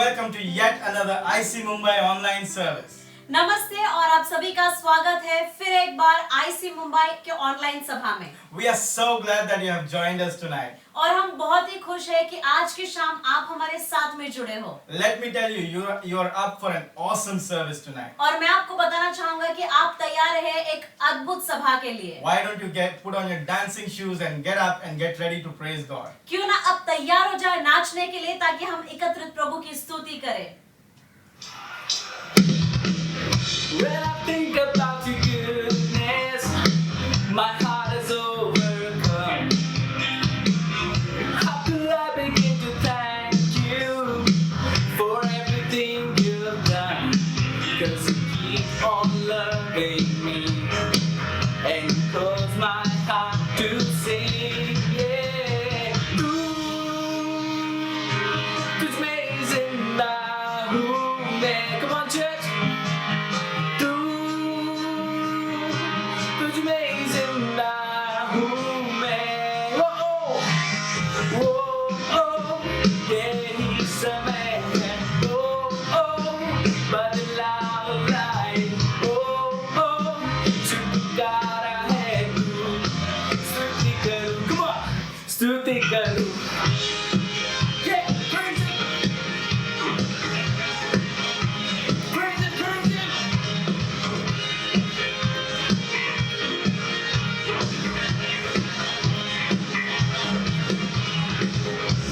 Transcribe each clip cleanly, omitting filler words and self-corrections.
welcome to yet another IC Mumbai online service. नमस्ते और आप सभी का स्वागत है फिर एक बार आईसी मुंबई के ऑनलाइन सभा में। We are so glad that you have joined us tonight. और हम बहुत ही खुश हैं कि आज की शाम आप हमारे साथ में जुड़े हो। Let me tell you, you are up for an awesome service tonight. और मैं आपको बताना चाहूंगा कि आप तैयार हैं एक अद्भुत सभा के लिए। Why don't you put on your dancing shoes and get up and get ready to praise God? क्यों ना अब तैयार हो जाए नाचने के लिए ताकि हम एकत्रित प्रभु की स्तुति करें। When I think about your goodness, my heart is overcome. How could I begin to thank you for everything you've done? 'Cause you keep on loving me and you cause my heart to sing. Yeah, तुझ में जिंदा हूँ मैं. Come on, church. स्तुति करूं. Yeah, praise it. Praise it, praise it.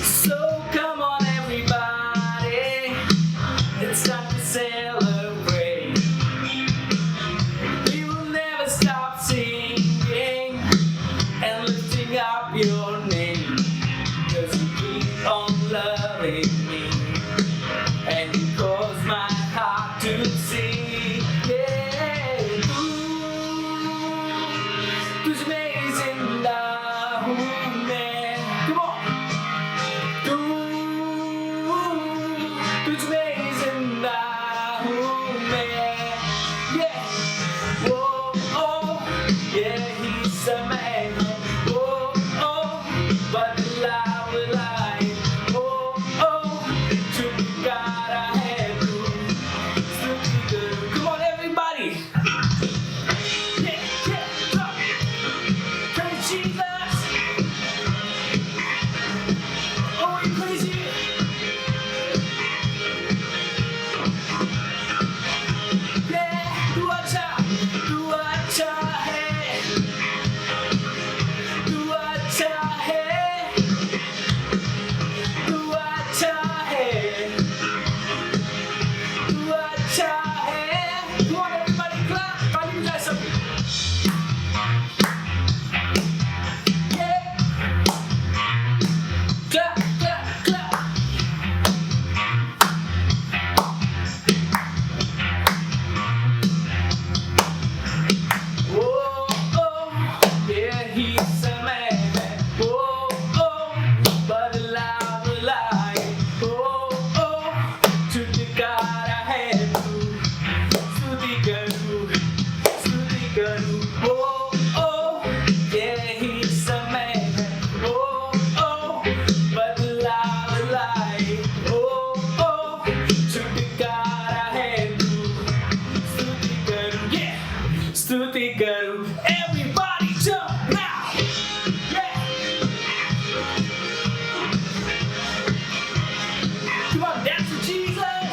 So come on everybody, it's time to celebrate. We will never stop singing and lifting up your name, 'cause you keep on loving me and you cause my heart to sing. Yeah, तुझ में जिंदा हूँ मैं. Come on. तुझ में जिंदा हूँ मैं. Yeah, oh oh, यही समय है. Oh oh, बदला बुलाए. Oh oh, छुटकारा है तू. स्तुति करूं. Come on everybody. Yeah, yeah, go. Praise Jesus. Oh, we praise you. Yeah, तू अच्छा है. तू अच्छा है. तू अच्छा है. तू अच्छा है. Come on everybody, clap. Find you guys something. Yeah. Clap, clap, clap. Oh oh, यही समय है. Oh oh, बदला बुलाए. Oh oh, छुटकारा है तू. स्तुति करूं. Oh oh, यही समय है. Oh oh, बदला बुलाए. Oh oh, छुटकारा है तू. स्तुति करूं. Yeah, स्तुति करूं. Everybody jump now. Yeah. Come on, dance with Jesus.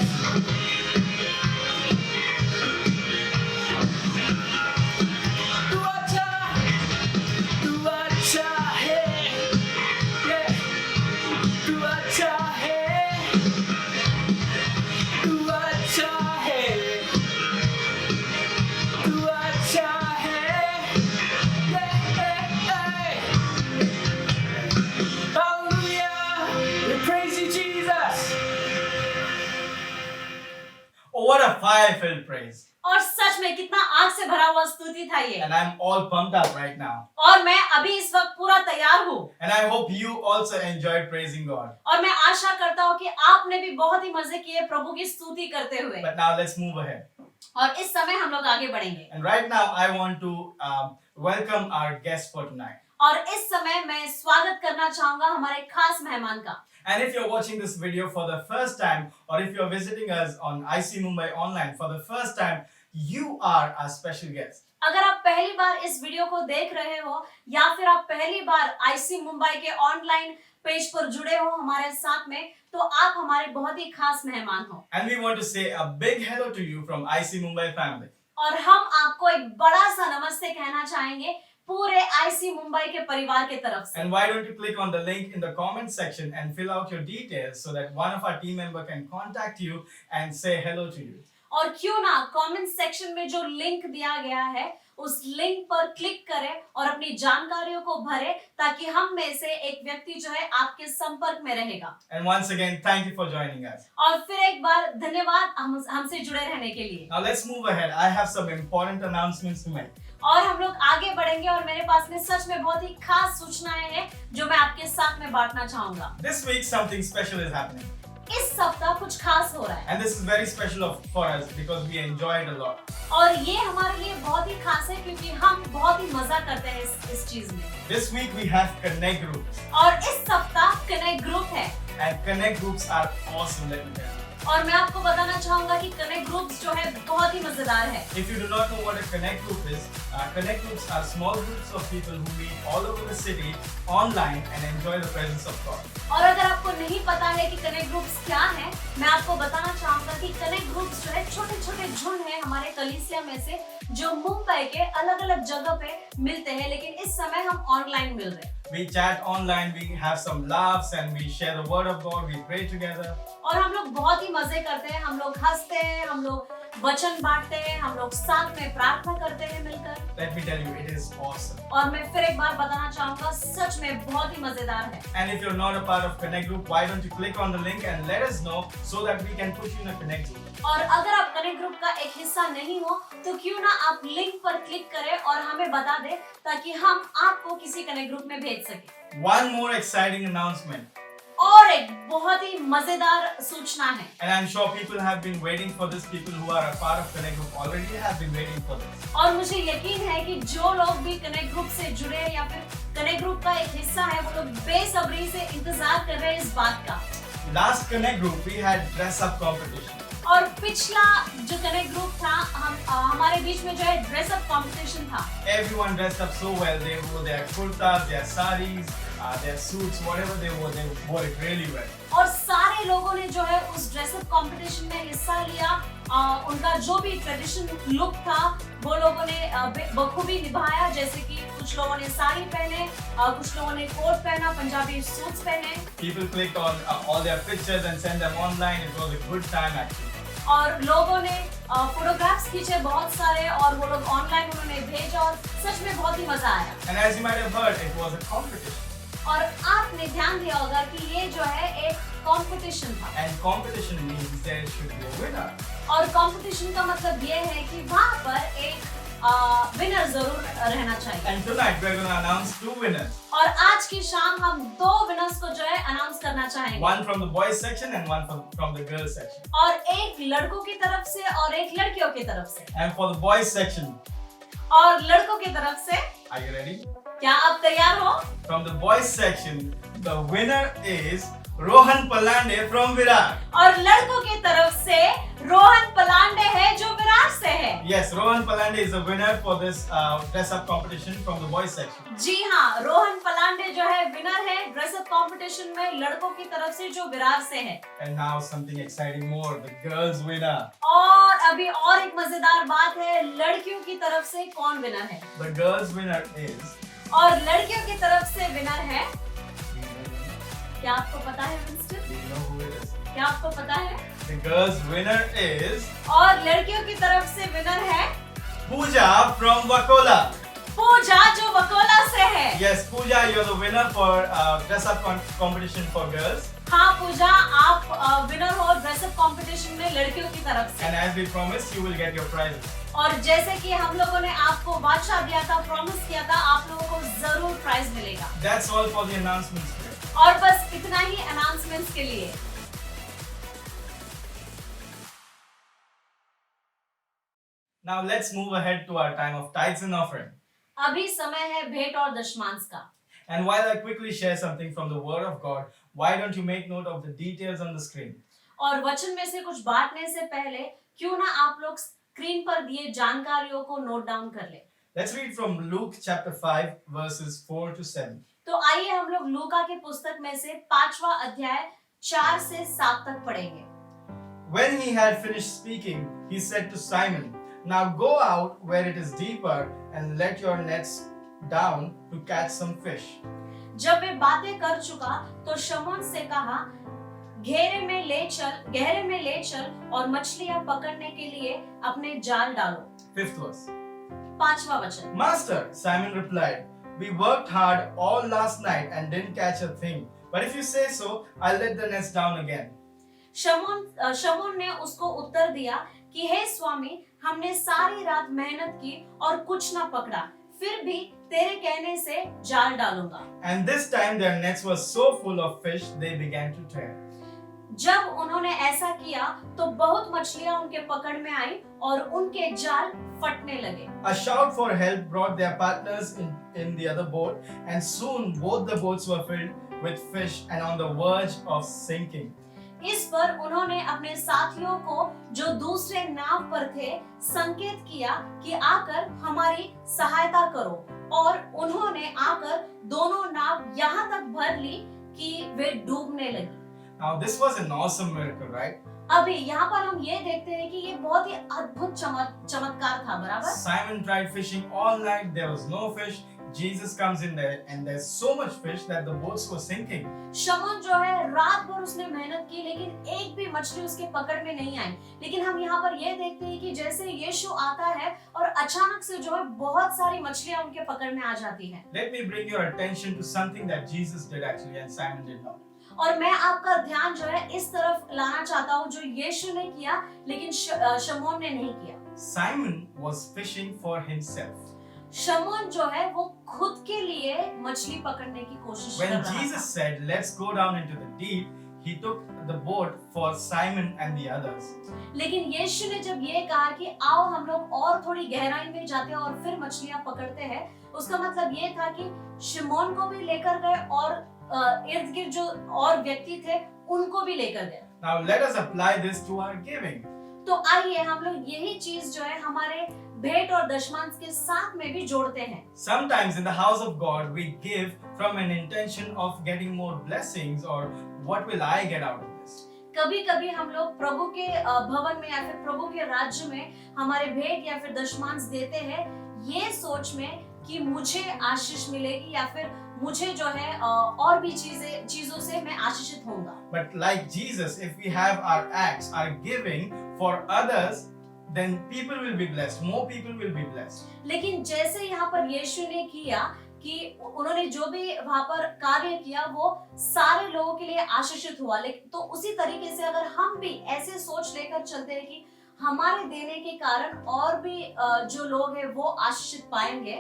तू अच्छा है. Yeah. तू अच्छा है. तू अच्छा है. तू अच्छा है. Yeah, yeah, yeah. Hallelujah. We praise you, Jesus. Oh, what a fire-filled praise. और सच में कितना आग से भरा हुआ स्तुति था ये। And I'm all pumped up right now. और मैं अभी इस वक्त पूरा तैयार हूँ। And I hope you also enjoyed praising God. और मैं आशा करता हूँ कि आपने भी बहुत ही मजे किए प्रभु की स्तुति करते हुए। But now let's move ahead. और इस समय हम लोग आगे बढ़ेंगे। And right now I want to welcome our guest for tonight. और इस समय मैं स्वागत करना चाहूंगा हमारे खास मेहमान का। And if you're watching this video for the first time, or if you're visiting us on IC Mumbai online for the first time, you are our special guest. अगर आप पहली बार इस वीडियो को देख रहे हो या फिर आप पहली बार आईसी मुंबई के ऑनलाइन पेज पर जुड़े हो हमारे साथ में, तो आप हमारे बहुत ही खास मेहमान हो। And we want to say a big hello to you from IC Mumbai family. और हम आपको एक बड़ा सा नमस्ते कहना चाहेंगे पूरे आईसी मुंबई के परिवार के तरफ से। And why don't you click on the link in the comment section and fill out your details so that one of our team member can contact you and say hello to you. और क्यों ना comment section में जो link दिया गया है उस link पर क्लिक करें और अपनी जानकारियों को भरें ताकि हम में से एक व्यक्ति जो है आपके संपर्क में रहेगा। And once again, thank you for joining us. और फिर एक बार धन्यवाद हमसे जुड़े रहने के लिए। Now let's move ahead. I have some important announcements to make. और हम लोग आगे बढ़ेंगे और मेरे पास में सच में बहुत ही खास सूचनाएं हैं जो मैं आपके साथ में बांटना चाहूंगा। This week something special is happening. इस सप्ताह कुछ खास हो रहा है। And this is very special for us because we enjoy it a lot. और ये हमारे लिए बहुत ही खास है क्योंकि हम बहुत ही मजा करते हैं इस चीज में। This week we have Connect groups. और इस सप्ताह कनेक्ट ग्रुप है। And Connect groups are awesome, let me tell you. और मैं आपको बताना चाहूंगा कि कनेक्ट ग्रुप्स जो है बहुत ही मजेदार है। If you do not know what a Connect group is, Connect groups are small groups of people who meet all over the city online and enjoy the presence of God. और अगर आपको नहीं पता है कि कनेक्ट ग्रुप्स क्या है, मैं आपको बताना चाहूंगा कि कनेक्ट ग्रुप्स जो है छोटे छोटे झुंड है हमारे कलीसिया में से जो मुंबई के अलग अलग जगह पे मिलते हैं, लेकिन इस समय हम ऑनलाइन मिल रहे हैं। We chat online, we have some laughs and we share the word of God, we pray together. और हम लोग बहुत ही मजे करते हैं, हम लोग हंसते हैं, हम लोग वचन बांटते हैं, हम लोग साथ में प्रार्थना करते हैं मिलकर। Let me tell you, it is awesome. और मैं फिर एक बार बताना चाहूंगा सच में बहुत ही मजेदार है। And if you're not a part of Connect group, why don't you click on the link and let us know so that we can put you in a Connect group. और अगर आप कनेक्ट ग्रुप का एक हिस्सा नहीं हो तो क्यों ना आप लिंक पर क्लिक करें और हमें बता दें ताकि हम आपको किसी कनेक्ट ग्रुप में भेज सकें। One more exciting announcement. और एक बहुत ही मजेदार सूचना है। And I'm sure people have been waiting for this. People who are a part of Connect group already have been waiting for this. और मुझे यकीन है कि जो लोग भी कनेक्ट ग्रुप से जुड़े हैं या फिर कनेक्ट ग्रुप का एक हिस्सा है वो लोग बेसब्री से इंतजार कर रहे हैं इस बात का। Last Connect group we had dress up competition. और पिछला जो कनेक्ट ग्रुप था हमारे बीच में जो है ड्रेस अप कंपटीशन था। Everyone dressed up so well. They wore their kurtas, their saris, their suits, whatever they wore it really well. और सारे लोगों ने जो है उस ड्रेस अप कंपटीशन में हिस्सा लिया। उनका जो भी ट्रेडिशनल लुक था वो लोगों ने बखूबी निभाया, जैसे कि कुछ लोगों ने साड़ी पहने, कुछ लोगों ने कोट पहना, पंजाबी सूट्स पहने। People clicked on all their pictures and sent them online. It was a good time actually. और लोगों ने फोटोग्राफ्स खींचे बहुत सारे और वो लोग ऑनलाइन उन्होंने भेजा और सच में बहुत ही मजा आया। And as you might have heard, it was a competition. और आपने ध्यान दिया होगा कि ये जो है एक कंपटीशन था। And competition means there should be a winner. और कंपटीशन का मतलब ये है कि वहाँ पर एक विनर जरूर रहना चाहिए। And tonight we're going to announce 2 winners. और आज की शाम हम 2 विनर्स को जो है अनाउंस करना चाहेंगे। One from the boys section and one from the girls section. और एक लड़कों की तरफ से और एक लड़कियों की तरफ से। And for the boys section, और लड़कों की तरफ से are you ready? क्या आप तैयार हो? From the boys section, the winner is Rohan Palande from Virar. और लड़कों की तरफ से रोहन पलांडे है जो विरार से है। Yes, Rohan Palande is the winner for this dress up competition from the boys section. जी हाँ, रोहन पलांडे जो है विनर है ड्रेस अप कंपटीशन में लड़कों की तरफ से जो विरार से है। And now something exciting more, the girls winner. और अभी और एक मजेदार बात है, लड़कियों की तरफ से कौन विनर है? The girls winner is. और लड़कियों की तरफ से विनर है, क्या आपको पता है Winston? Do you know who it is? क्या आपको पता है? The girls winner is और लड़कियों की तरफ से विनर है Pooja from Wakola. पूजा जो वकोला से है। Yes, Pooja, you're the winner for dress up competition for girls. हाँ पूजा, आप विनर हो ड्रेस अप कंपटीशन में लड़कियों की तरफ से। And as we promised, you will get your prizes. और जैसे कि हम लोगों ने आपको बादशाह दिया था, प्रॉमिस किया था, आप लोगों को जरूर प्राइज मिलेगा। That's all for the announcements today. और बस इतना ही अनाउंसमेंट्स के लिए। Now let's move ahead to our time of tithes and offering. अभी समय है भेंट और दशमांश का। And while I quickly share something from the Word of God, why don't you make note of the details on the screen? और वचन में से कुछ बांटने से पहले क्यों ना आप लोग स्क्रीन पर दिए जानकारियों को नोट डाउन कर ले। Let's read from Luke chapter 5 verses 4 to 7. तो आइए हम लोग लूका की पुस्तक में से 5वां अध्याय 4 से 7 तक पढ़ेंगे। When he had finished speaking, he said to Simon, "Now go out where it is deeper and let your nets down to catch some fish." जब वे बातें कर चुका तो शमौन से कहा, गहरे में ले चल और मछलियां पकड़ने के लिए अपने जाल डालो। 5th verse. 5वां वचन। Master, Simon replied, "We worked hard all last night and didn't catch a thing. But if you say so, I'll let the nets down again." शमौन ने उसको उत्तर दिया कि हे स्वामी, हमने सारी रात मेहनत की और कुछ ना पकड़ा, फिर भी तेरे कहने से जाल डालूंगा। And this time their nets were so full of fish they began to tear. जब उन्होंने ऐसा किया तो बहुत मछलियां उनके पकड़ में आई और उनके जाल फटने लगे। A shout for help brought their partners in the other boat, and soon both the boats were filled with fish and on the verge of sinking. इस पर उन्होंने अपने साथियों को जो दूसरे नाव पर थे संकेत किया कि आकर हमारी सहायता करो, और उन्होंने आकर दोनों नाव यहाँ तक भर ली कि वे डूबने लगी। Now this was an awesome miracle, right? अभी यहाँ पर हम ये देखते हैं कि ये बहुत ही अद्भुत चमत्कार था, बराबर? Simon tried fishing all night, there was no fish. Jesus comes in there and there's so much fish that the boats were sinking. शमौन जो है रात भर उसने मेहनत की लेकिन एक भी मछली उसके पकड़ में नहीं आई। लेकिन हम यहाँ पर ये देखते हैं कि जैसे यीशु आता है और अचानक से जो है बहुत सारी मछलियां उनके पकड़ में आ जाती हैं। Let me bring your attention to something that Jesus did actually and Simon did not. और मैं आपका ध्यान जो है इस तरफ लाना चाहता हूँ जो यीशु ने किया लेकिन शमौन ने नहीं किया। Simon was fishing for himself. शमौन जो है वो खुद के लिए मछली पकड़ने की कोशिश कर When रहा Jesus था। said, "Let's go down into the deep," he took the boat for Simon and the others. लेकिन यीशु ने जब ये कहा कि आओ हम लोग और थोड़ी गहराई में जाते हैं और फिर मछलियां पकड़ते हैं, उसका मतलब ये था कि शिमोन को भी लेकर गए और इर्द गिर्द जो और व्यक्ति थे उनको भी लेकर गए। Now let us apply this to our giving. तो आइए हम लोग यही चीज जो है हमारे भेंट और दशमांश के साथ में भी जोड़ते हैं। Sometimes in the house of God we give from an intention of getting more blessings or what will I get out of this? कभी-कभी हम लोग प्रभु के भवन में या फिर प्रभु के राज्य में हमारे भेंट या फिर दशमांश देते हैं ये सोच में कि मुझे आशीष मिलेगी या फिर मुझे जो है और भी चीजों से मैं आशीषित होऊंगा। But like Jesus, if we have our acts, our giving for others, then people will be blessed. More people will be blessed. लेकिन जैसे यहाँ पर यीशु ने किया कि उन्होंने जो भी वहाँ पर कार्य किया वो सारे लोगों के लिए आशीषित हुआ। लेकिन तो उसी तरीके से अगर हम भी ऐसे सोच लेकर चलते हैं कि हमारे देने के कारण और भी जो लोग हैं वो आशीषित पाएंगे,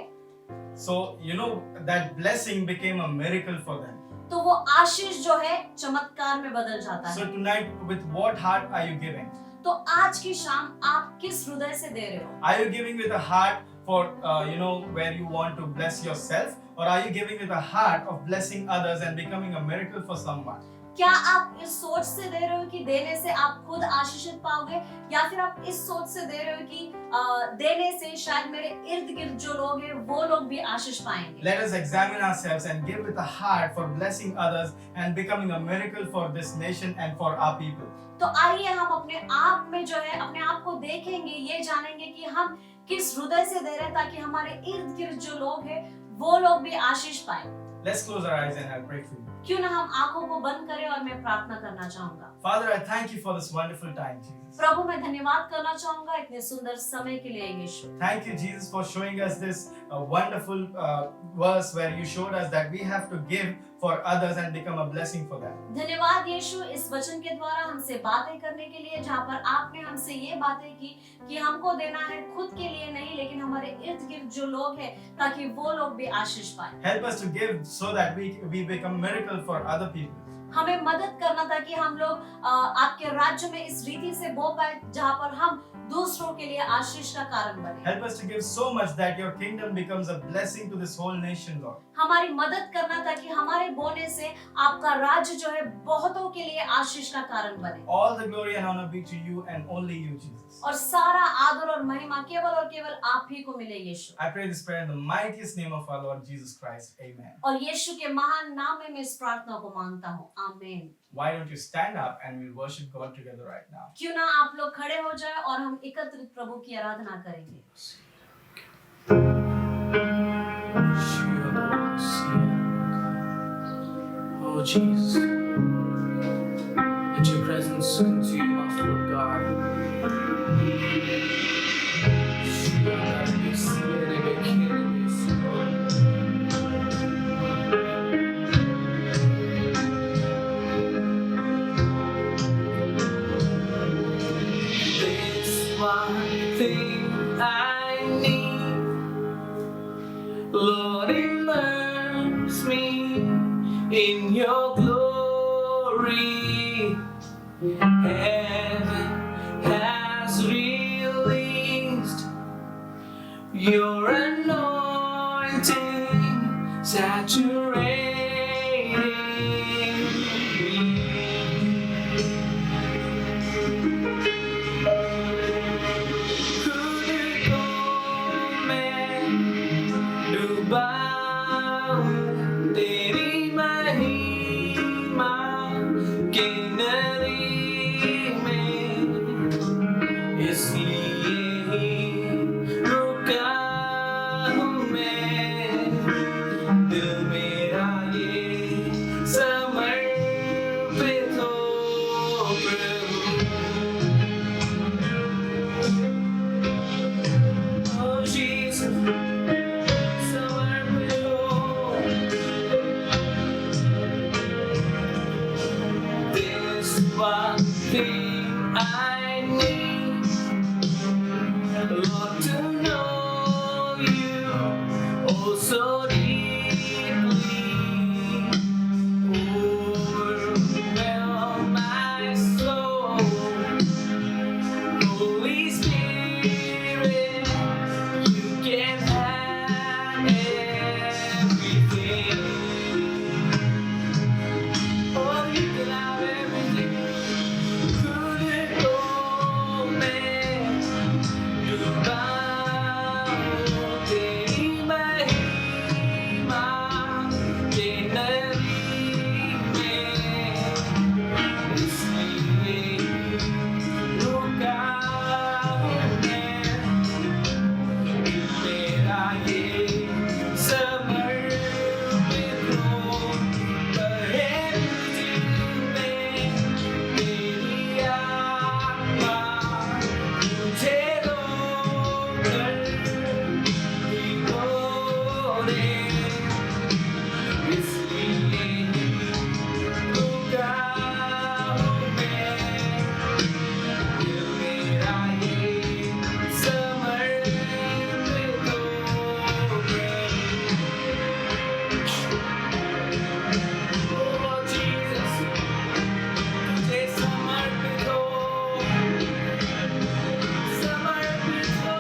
So you know that blessing became a miracle for them. तो वो आशीष जो है चमत्कार में बदल जाता So है। tonight, with what heart are you giving? तो आज की शाम आप किस हृदय से दे रहे हो? Are you giving with a heart for where you want to bless yourself, or are you giving with a heart of blessing others and becoming a miracle for someone? क्या आप इस सोच से दे रहे हो कि देने से आप खुद आशीषित पाओगे, या फिर आप इस सोच से दे रहे हो कि देने से शायद मेरे इर्द गिर्द जो लोग हैं वो लोग भी आशीष पाएंगे? Let us examine ourselves and give with a heart for blessing others and becoming a miracle for this nation and for our people. तो आइए हम अपने आप में जो है अपने आप को देखेंगे, ये जानेंगे कि हम किस हृदय से दे रहे हैं ताकि हमारे इर्द गिर्द जो लोग हैं वो लोग भी आशीष पाए। Let's close our eyes and I'll pray for you. क्यों ना हम आंखों को बंद करें और मैं प्रार्थना करना चाहूंगा। Father, I thank you for this wonderful time, Jesus. प्रभु मैं धन्यवाद करना चाहूंगा इतने सुंदर समय के लिए यीशु। Thank you, Jesus, for showing us this wonderful verse where you showed us that we have to give for others and become a blessing for them. धन्यवाद यीशु इस वचन के द्वारा हमसे बातें करने के लिए, जहाँ पर आपने हमसे ये बातें की कि हमको देना है खुद के लिए नहीं लेकिन हमारे इर्द गिर्द जो लोग हैं ताकि वो लोग भी आशीष पाए। Help us to give so that we become miracle for other people. हमें मदद करना ताकि हम लोग आपके राज्य में इस रीति से बो पाए जहाँ पर हम दूसरों के लिए आशीष का कारण बने। Help us to give so much that your kingdom becomes a blessing to this whole nation, Lord. हमारी मदद करना ताकि हमारे बोने से आपका राज्य जो है बहुतों के लिए आशीष का कारण बने। All the glory and honor be to you and only you, Jesus. और सारा आदर और महिमा केवल और केवल आप ही को मिले यीशु। I pray this prayer in the mightiest name of our Lord Jesus Christ. Amen. और यीशु के महान नाम में मैं इस प्रार्थना को मांगता हूँ। आमीन। Why don't you stand up and we'll worship God together right now? क्यों ना आप लोग खड़े हो जाए और हम एकत्रित प्रभु की आराधना करेंगे। Oh Jesus, let your presence consume us, Lord God. This one thing I need, Lord, immerse me in your glory. Heaven has released your anointing, saturating me. Kuliko mein डूबा तेरी महिमा के नदी में, इसलिए ही रुका हूँ मैं। दिल मेरा ये समर्पित हो प्रभु। Oh Jesus, समर्पित हो। This one thing I need, Lord, to know you oh so deeply. Overwhelm my soul, Holy Spirit, you can have everything. Oh, you can have everything. Kuliko mein डूबा तेरी महिमा के नदी में, इसलिए रुका हूँ मैं। मेरा ये समर्पित हो बहे तुझमें, मेरी आत्मा तुझे रोकर भिगोने, इसलिए रुका हूँ मैं। दिल मेरा ये समर्पित हो प्रभु। Oh Jesus, तुझे समर्पित हो, समर्पित हो।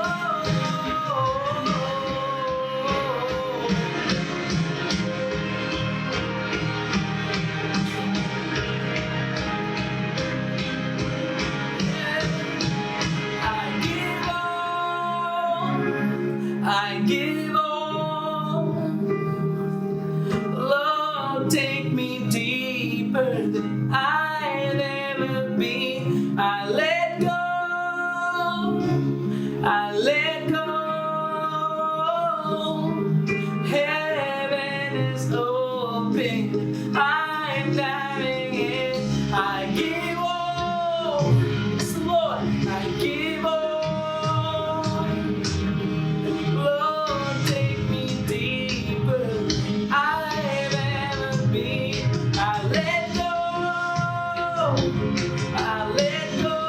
I give all. Lord, take me deeper than I've ever been. I let go. I let go. Heaven is open. I'm diving in. I give all. Yes, Lord, I give all. Lord, take me deeper than I've ever been. I let go. I let go.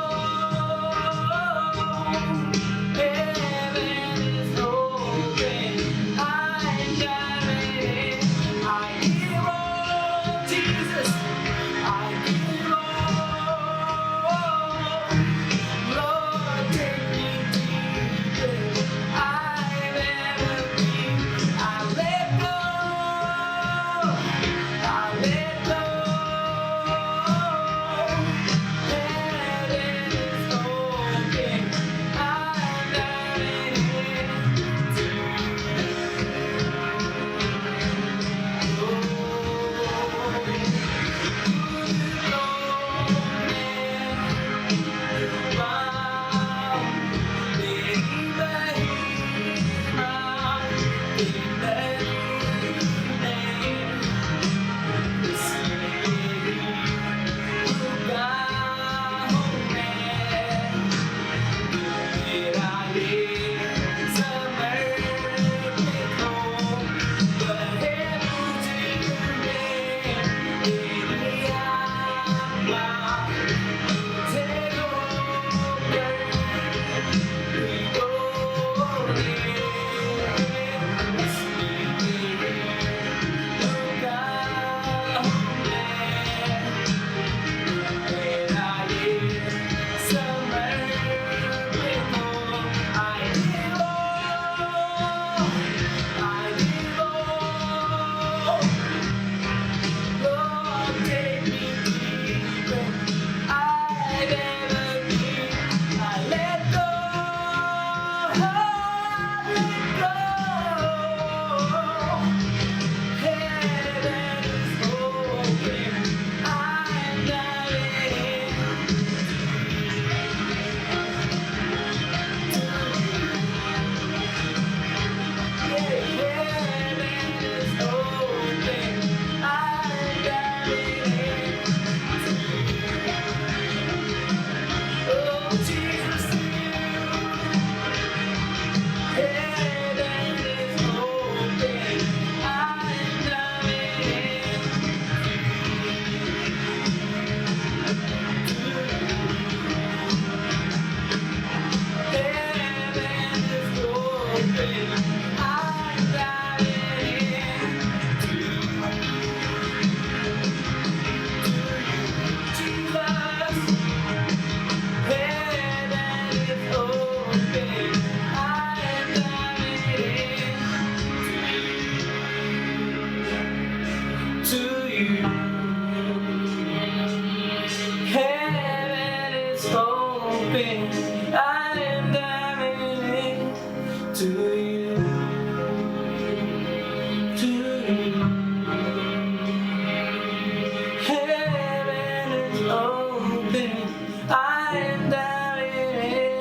Heaven is open. I'm diving in. I give all, Jesus. you. Heaven is open, I am diving in to you, to you. Heaven is open, I am diving in.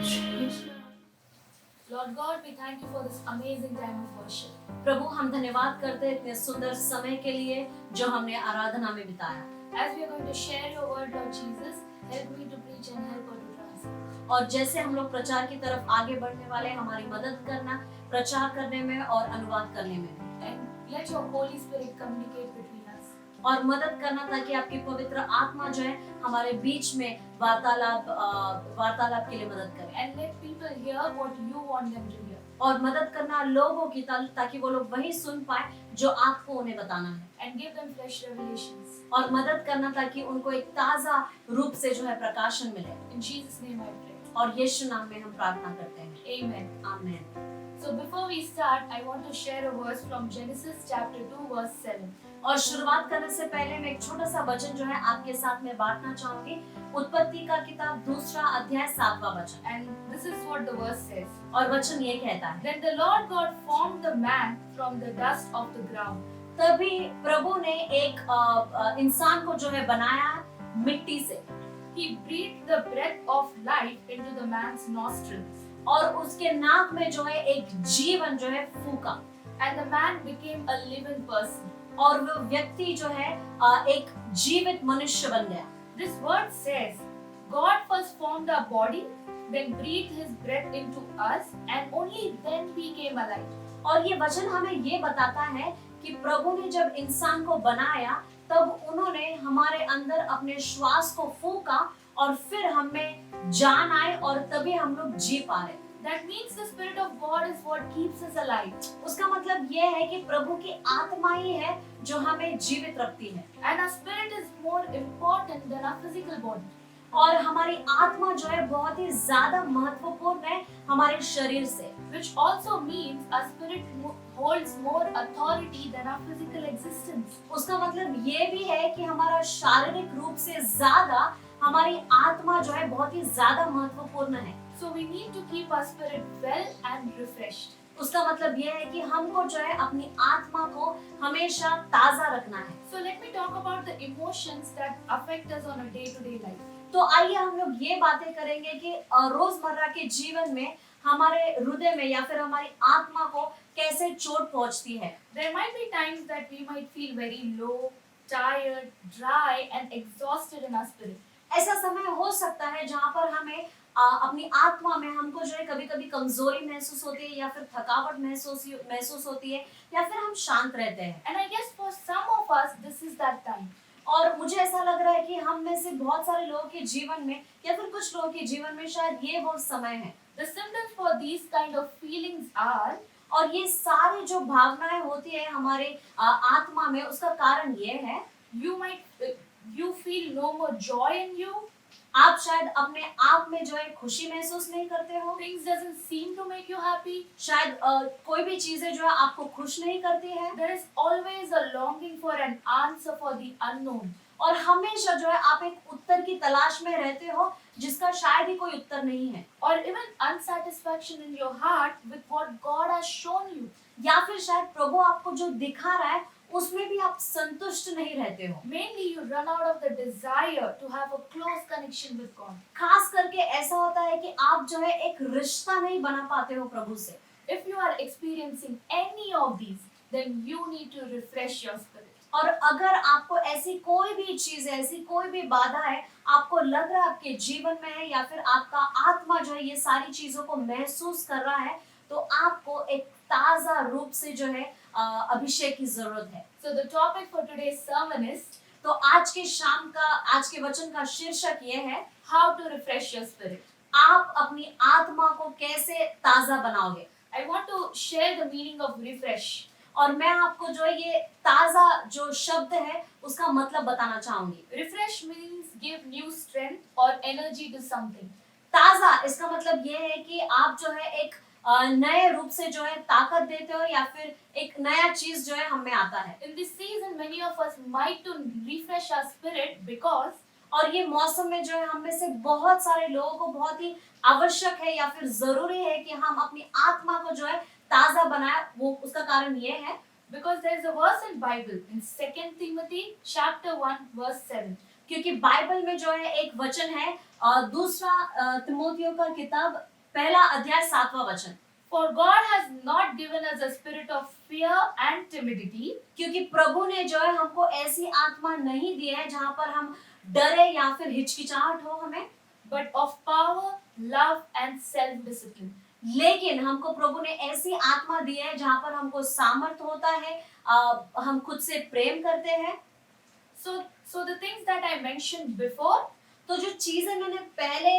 Jesus. Lord God, we thank you for this amazing time of worship. प्रभु हम धन्यवाद करते हैं इतने सुंदर समय के लिए जो हमने आराधना में बिताया। As we are going to share your word, Lord Jesus, help me to preach and help her to translate. और जैसे हम लोग प्रचार की तरफ आगे बढ़ने वाले हैं, हमारी मदद करना प्रचार करने में और अनुवाद करने में भी। And let your Holy Spirit communicate between us. और मदद करना ताकि आपकी पवित्र आत्मा जो है हमारे बीच में वार्तालाप के लिए मदद करे। And let people hear what you want them to hear. और मदद करना लोगों की ताकि वो लोग वही सुन पाए जो आपको उन्हें बताना है। And give them fresh revelations. और मदद करना ताकि उनको एक ताजा रूप से जो है प्रकाशन मिले। In Jesus' name I pray. और यीशु नाम में हम प्रार्थना करते हैं। Amen. आमीन। So before we start, I want to share a verse from Genesis chapter 2 verse 7. और शुरुआत करने से पहले मैं एक छोटा सा वचन जो है आपके साथ में बांटना चाहूंगी। उत्पत्ति का किताब 2 अध्याय 7वां वचन। And this is what the verse says. और वचन ये कहता है, Then the Lord God formed the man from the dust of the ground. तभी प्रभु ने एक इंसान को जो है बनाया मिट्टी से। He breathed the breath of life into the man's nostrils, और उसके नाक में जो है एक जीवन जो है फूका। and the man became a living person. और वो व्यक्ति जो है एक जीवित मनुष्य बन गया। This word says, God first formed our body, then breathed his breath into us, and only then we came alive. और ये वचन हमें ये बताता है कि प्रभु ने जब इंसान को बनाया तब उन्होंने हमारे अंदर अपने श्वास को फूका और फिर हमें जान आए और तभी हम लोग जी पा रहे। That means the Spirit of God is what keeps us alive. उसका मतलब ये है कि प्रभु की आत्मा ही है जो हमें जीवित रखती है। And our spirit is more important than our physical body. और हमारी आत्मा जो है बहुत ही ज्यादा महत्वपूर्ण है हमारे शरीर से। Which also means our spirit holds more authority than our physical existence. उसका मतलब ये भी है कि हमारा शारीरिक रूप से ज्यादा हमारी आत्मा जो है बहुत ही ज्यादा महत्वपूर्ण है। So we need to keep our spirit well and refreshed. उसका मतलब ये है कि हमको जो है अपनी आत्मा को हमेशा ताजा रखना है। So let me talk about the emotions that affect us on a day-to-day life. तो आइए हम लोग ये बातें करेंगे कि रोजमर्रा के जीवन में हमारे हृदय में या फिर हमारी आत्मा को कैसे चोट पहुंचती है। There might be times that we might feel very low, tired, dry and exhausted in our spirit. ऐसा समय हो सकता है जहाँ पर हमें अपनी आत्मा में हमको जो है कभी-कभी कमजोरी महसूस होती है या फिर थकावट महसूस होती है या फिर हम शांत रहते हैं। And I guess for some of us this is that time. और मुझे ऐसा लग रहा है कि हम में से बहुत सारे लोगों के जीवन में या फिर कुछ लोगों के जीवन में शायद ये वो समय है। The symptoms for these kind of feelings are, और ये सारी जो भावनाएं होती है हमारे आत्मा में, उसका कारण ये है you feel no more joy in you. आप शायद अपने आप में जो है खुशी महसूस नहीं करते हो। Things doesn't seem to make you happy. शायद कोई भी चीजें जो है आपको खुश नहीं करती है। There is always a longing for an answer for the unknown. और हमेशा जो है आप एक उत्तर की तलाश में रहते हो जिसका शायद ही कोई उत्तर नहीं है। Or even unsatisfaction in your heart with what God has shown you. या फिर शायद प्रभु आपको जो दिखा रहा है उसमें भी आप संतुष्ट नहीं रहते हो। Mainly you run out of the desire to have a close connection with God. खास करके ऐसा होता है कि आप जो है एक रिश्ता नहीं बना पाते हो प्रभु से। If you are experiencing any of these, then you need to refresh your spirit. और अगर आपको ऐसी कोई भी चीज है, ऐसी कोई भी बाधा है, आपको लग रहा है आपके जीवन में है या फिर आपका आत्मा जो है ये सारी चीजों को महसूस कर रहा है, तो आपको एक ताजा रूप से जो है अभिषेक की जरूरत है। So the topic for today's sermon is तो आज के वचन का शीर्षक ये है, how to refresh your spirit. आप अपनी आत्मा को कैसे ताजा बनाओगे। I want to share the meaning of refresh. और मैं आपको जो है ये ताजा जो शब्द है उसका मतलब बताना चाहूंगी। Refresh means give new strength or energy to something. ताजा इसका मतलब ये है कि आप जो है एक नए रूप से जो है ताकत देते हो या फिर एक नया चीज जो है हम में आता है। In this season, many of us might to refresh our spirit because और ये मौसम में जो है हम में से बहुत सारे लोगों को बहुत ही आवश्यक है या फिर जरूरी है कि हम अपनी आत्मा को जो है ताजा बनाए। वो उसका कारण ये है there is a verse in Bible in 2 Timothy chapter 1 verse 7. क्योंकि बाइबल में जो है एक वचन है दूसरा तिमोथियों का किताब पहला अध्याय 7वां वचन। For God has not given us a spirit of fear and timidity, क्योंकि प्रभु ने जो है हमको ऐसी आत्मा नहीं दी है जहाँ पर हम डरे या फिर हिचकिचाहट हो हमें, but of power, love and self-discipline. लेकिन हमको प्रभु ने ऐसी आत्मा दी है जहाँ पर हमको सामर्थ होता है, हम खुद से प्रेम करते हैं। So the things that I mentioned before तो जो चीजें मैंने पहले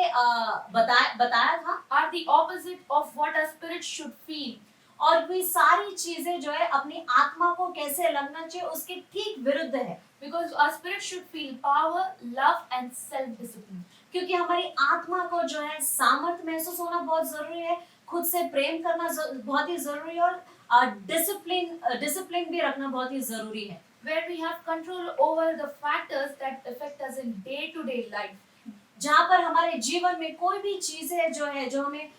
बताया था are the opposite of what a spirit should feel. और वे सारी चीजें जो है अपनी आत्मा को कैसे लगना चाहिए उसके ठीक विरुद्ध है। Because our spirit should feel power, love and self-discipline. क्योंकि हमारी आत्मा को जो है सामर्थ महसूस होना बहुत जरूरी है, खुद से प्रेम करना बहुत ही जरूरी है और डिसिप्लिन भी रखना बहुत ही जरूरी है। Where we have control over the factors that affect us in day-to-day life. जहाँ पर हमारे जीवन में कोई भी चीजें जो है जो हमें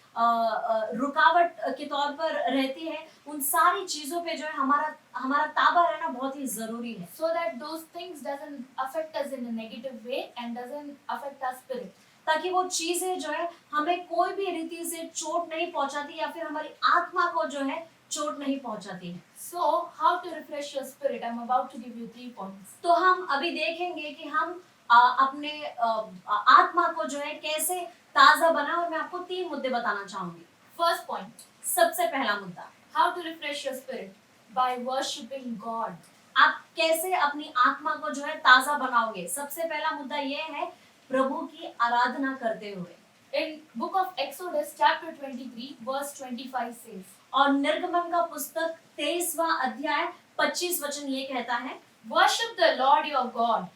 रुकावट के तौर पर रहती है, उन सारी चीजों पे जो है हमारा ताबा रहना बहुत ही जरूरी है। So that those things doesn't affect us in a negative way and doesn't affect our spirit. ताकि वो चीजें जो है हमें कोई भी रीति से चोट नहीं पहुंचाती या फिर हमारी आत्मा को जो है चोट नहीं पहुंचाती है। So how to refresh your spirit? I'm about to give you 3 points. तो हम अभी देखेंगे कि हम अपने आत्मा को जो है कैसे ताजा बनाए और मैं आपको 3 मुद्दे बताना चाहूंगी। First point, सबसे पहला मुद्दा, how to refresh your spirit? By worshiping God. आप कैसे अपनी आत्मा को जो है ताजा बनाओगे। सबसे पहला मुद्दा ये है प्रभु की आराधना करते हुए। In book of Exodus chapter 23 verse 25 says, और निर्गमन का पुस्तक 23वां अध्याय 25 वचन ये कहता है, worship the Lord your God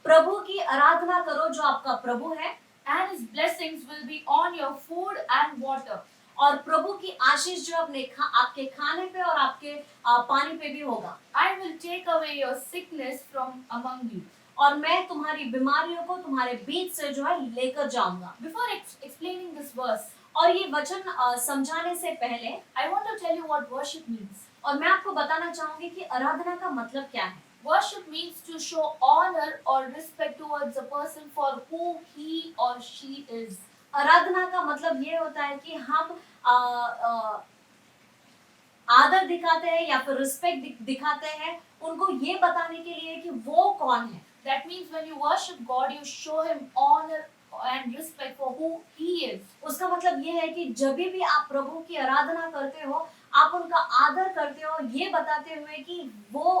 प्रभु की आराधना करो जो आपका प्रभु है, and his blessings will be on your food and water. और प्रभु की आशीष जो आपके खाने पे और आपके पानी पे भी होगा। I will take away your sickness from among you. और मैं तुम्हारी बीमारियों को तुम्हारे बीच से जो है लेकर जाऊंगा। Before explaining this verse, और ये वचन समझाने से पहले I want to tell you what worship means. और मैं आपको बताना चाहूंगी कि आराधना का मतलब क्या है। Worship means to show honor or respect towards a person for who he or she is. आराधना का मतलब ये होता है कि हम आदर दिखाते हैं या फिर रिस्पेक्ट दिखाते हैं उनको ये बताने के लिए कि वो कौन है। That means when you worship God, you show him honor and respect for who he is. उसका मतलब ये है कि जब भी आप प्रभु की आराधना करते हो, आप उनका आदर करते हो ये बताते हुए कि वो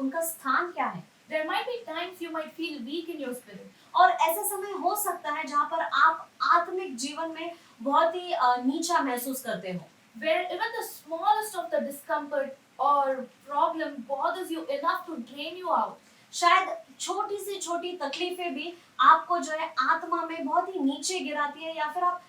उनका स्थान क्या है। There might be times you might feel weak in your spirit. और ऐसा समय हो सकता है जहाँ पर आप आत्मिक जीवन में बहुत ही नीचा महसूस करते हो, Where even the smallest of the discomfort or problem bothers you enough to drain you out. शायद छोटी से छोटी तकलीफें भी आपको जो है आत्मा में बहुत ही नीचे गिराती है या फिर आप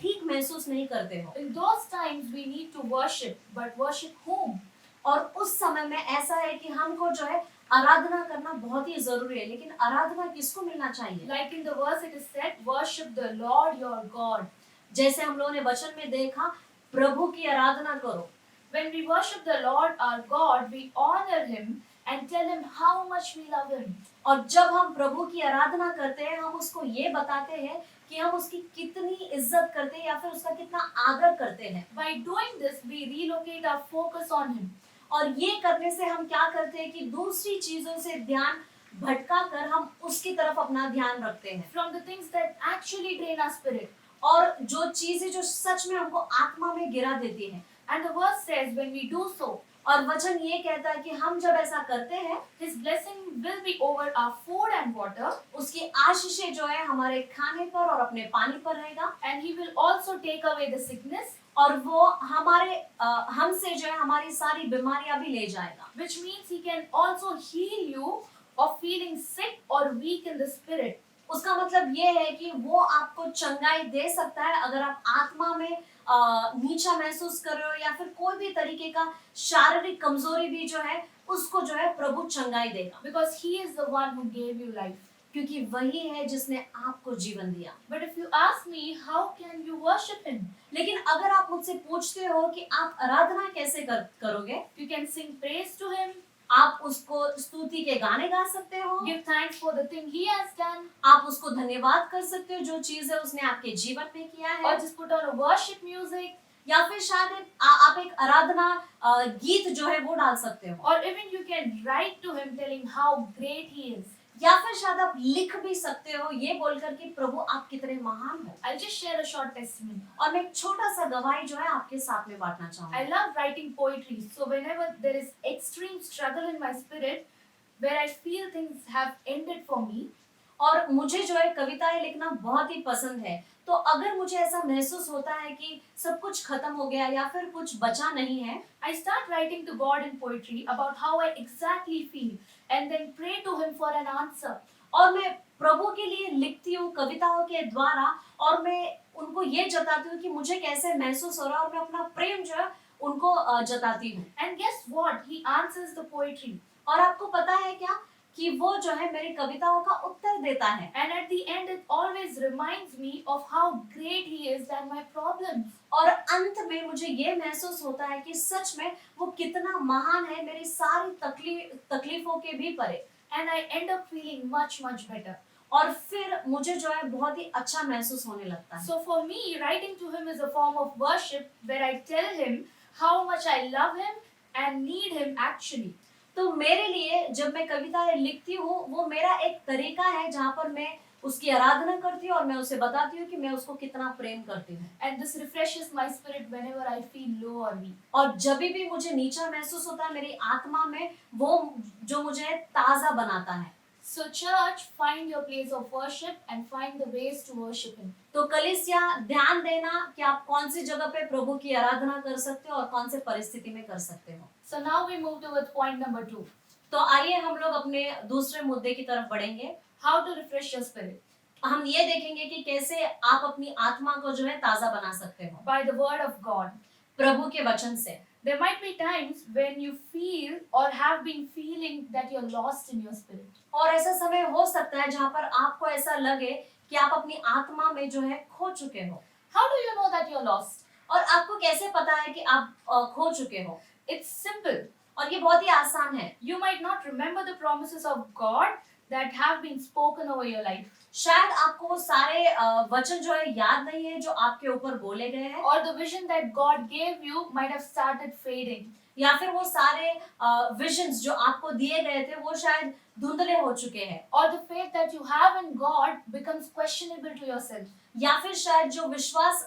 ठीक महसूस नहीं करते हो। In those times we need to worship, but worship whom? और उस समय में ऐसा है कि हमको जो है आराधना करना बहुत ही जरूरी है, लेकिन आराधना किसको मिलना चाहिए? Like in the verse it is said, worship the Lord your God. जैसे हम लोगों ने वचन में देखा, प्रभु की आराधना करो। When we worship the Lord our God, we honor him and tell him how much we love him. और जब हम प्रभु की आराधना करते हैं, हम उसको ये बताते हैं कि हम उसकी कितनी इज्जत करते हैं या फिर उसका कितना आदर करते हैं। By doing this, we relocate our focus on him. और ये करने से हम क्या करते हैं कि दूसरी चीजों से ध्यान भटका कर हम उसकी तरफ अपना ध्यान रखते हैं, From the things that actually drain our spirit. और जो चीजें जो सच में हमको आत्मा में गिरा देती हैं। And the verse says, when we do so, और वचन ये कहता है कि हम जब ऐसा करते हैं, his blessing will be over our food and water, उसकी आशीषें जो है हमारे खाने पर और अपने पानी पर रहेगा, and he will also take away the sickness, और वो हमसे जो है हमारी सारी बीमारियां भी ले जाएगा। which means he can also heal you of feeling sick or weak in the spirit. उसका मतलब ये है कि वो आपको चंगाई दे सकता है अगर आप आत्मा में नीचा महसूस कर रहे हो या फिर कोई भी तरीके का शारीरिक कमजोरी भी जो है उसको जो है प्रभु चंगाई देगा, because He is the one who gave you life. क्योंकि वही है जिसने आपको जीवन दिया। But if you ask me, how can you worship Him? लेकिन अगर आप मुझसे पूछते हो कि आप आराधना कैसे करोगे, You can sing praise to Him, आप उसको स्तुति के गाने गा सकते हो, give thanks for the thing He has done, आप उसको धन्यवाद कर सकते हो जो चीज है उसने आपके जीवन में किया or है, just put on a worship music, या फिर शायद आप एक आराधना गीत जो है वो डाल सकते हो, or even you can write to Him telling how great He is. या फिर शायद आप लिख भी सकते हो ये बोलकर कि प्रभु आप कितने महान हो। I'll just share a short testimony. और मैं एक छोटा सा गवाही जो है आपके साथ में बांटना I चाहूंगी। love writing poetry, so whenever there is extreme struggle in my spirit, where I feel things have ended for me, और मुझे जो है कविताएं लिखना बहुत ही पसंद है, तो अगर मुझे ऐसा महसूस होता है कि सब कुछ खत्म हो गया या फिर कुछ बचा नहीं है, I start writing to God in poetry about how I exactly feel and then pray to Him for an answer. और मैं प्रभु के लिए लिखती हूँ कविताओं के द्वारा, और मैं उनको ये जताती हूँ कि मुझे कैसे महसूस हो रहा है, और मैं अपना प्रेम जो है उनको जताती हूँ। And guess what? He answers the poetry. और आपको पता है क्या कि वो जो है मेरी कविताओं का उत्तर देता है, And at the end, it always reminds me of how great He is than my problems. और अंत में मुझे ये महसूस होता है कि सच में वो कितना महान है मेरी सारी तकलीफों के भी परे। And I end up feeling much, much better. और फिर मुझे जो है बहुत ही अच्छा महसूस होने लगता है। So for me, writing to Him is a form of worship where I tell Him how much I love Him and need Him actually. तो मेरे लिए जब मैं कविताएं लिखती हूँ वो मेरा एक तरीका है जहाँ पर मैं उसकी आराधना करती हूँ और मैं उसे बताती हूँ कि मैं उसको कितना प्रेम करती हूँ। And this refreshes my spirit whenever I feel low or weak. और जब भी मुझे नीचा महसूस होता है मेरी आत्मा में, वो जो मुझे ताजा बनाता है। So church, find your place of worship and find the ways to worship Him. तो कलीसिया ध्यान देना कि आप कौन सी जगह पे प्रभु की आराधना कर सकते हो और कौन से परिस्थिति में कर सकते हो। So now we move towards point number 2. तो आइए हम लोग अपने दूसरे मुद्दे की तरफ बढ़ेंगे। How to refresh your spirit? हम ये देखेंगे कि कैसे आप अपनी आत्मा को जो है ताजा बना सकते हो By the word of God. प्रभु के वचन से। There might be times when you feel or have been feeling that you're lost in your spirit. और ऐसा समय हो सकता है जहाँ पर आपको ऐसा लगे कि आप अपनी आत्मा में जो है खो चुके हो। How do you know that you're lost? और आपको कैसे पता है कि आप खो चुके हो? It's simple. और ये बहुत ही आसान है। You might not remember the promises of God that have been spoken over your life, शायद आपको वो सारे वचन जो है याद नहीं है जो आपके ऊपर बोले गए हैं, or the vision that God gave you might have started fading. या फिर वो सारे विजन्स जो आपको दिए गए थे वो शायद धुंधले हो चुके हैं, Or the faith that you have in God becomes questionable to yourself. या फिर शायद जो विश्वास